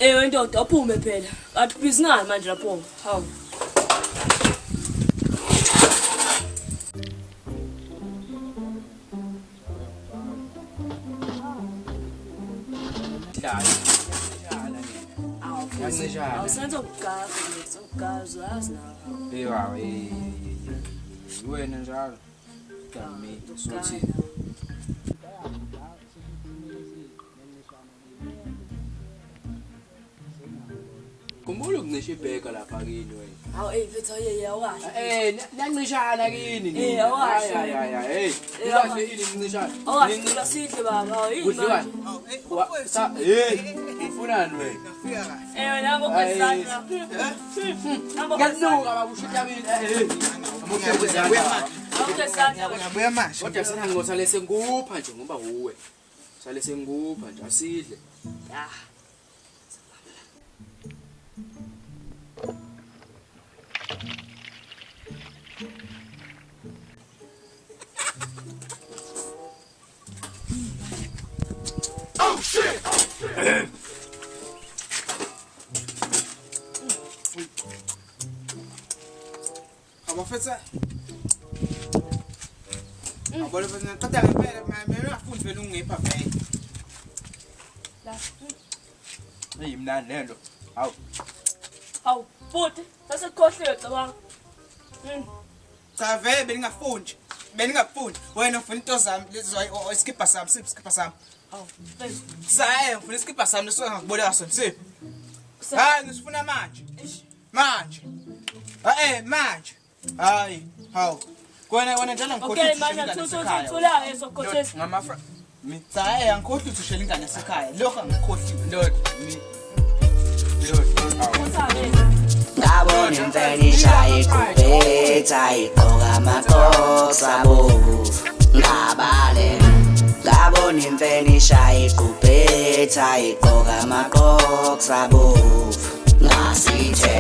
Ndoda uphume phela. Athi business manje lapho. Hawu. Awusenza ukugaza yazi nawe. Ewa wena njalo. Damn sothini. Kumbula ukunisha ibheka lapha kini wena. Hawu mfethu yawashi. Niyancishana kini ni. Awashi. Hey. Ilahle ini nincishana. Awashi ngasihle baba. Hawu yini. Udliwani? Ufunani wena? Nabo kwesandla. Ngiyanuka babushita mina. Uyabuya manje. Kodwa sina ngosale sengupha nje ngoba uwe. Sale sengupha nje asidle. Ya. Oh shit. Abafethu. Abole bese qeda ngempela mina ngafundi vele ungepha vele. La. Ayimnandi lento. Hawu, futhi sasekhohliwe cabanga. Cha vele bengingafundi. Bengingafundi. Wena ufuna into zami lezi iskipha sami, iskipha sami. Hawu, mfethu. Saye ngifuna iskipha sami leso ngakuboleka sona, siphi? Hayi ngisifuna manje. Manje. Manje. Hayi, hawu. Wena njalo ngikhohlisa. Okay manje thula esokhothesa. Ngamafra. Saye angikhohlisa ushela ingane esekhaya. Lokho angikhohliwe. Ndoda. Ngabona imfene ishaya iqhubhetha igqoka amakhosa abovu ngabale ngabona imfene ishaya iqhubhetha igqoka amakhosa abovu ngasithe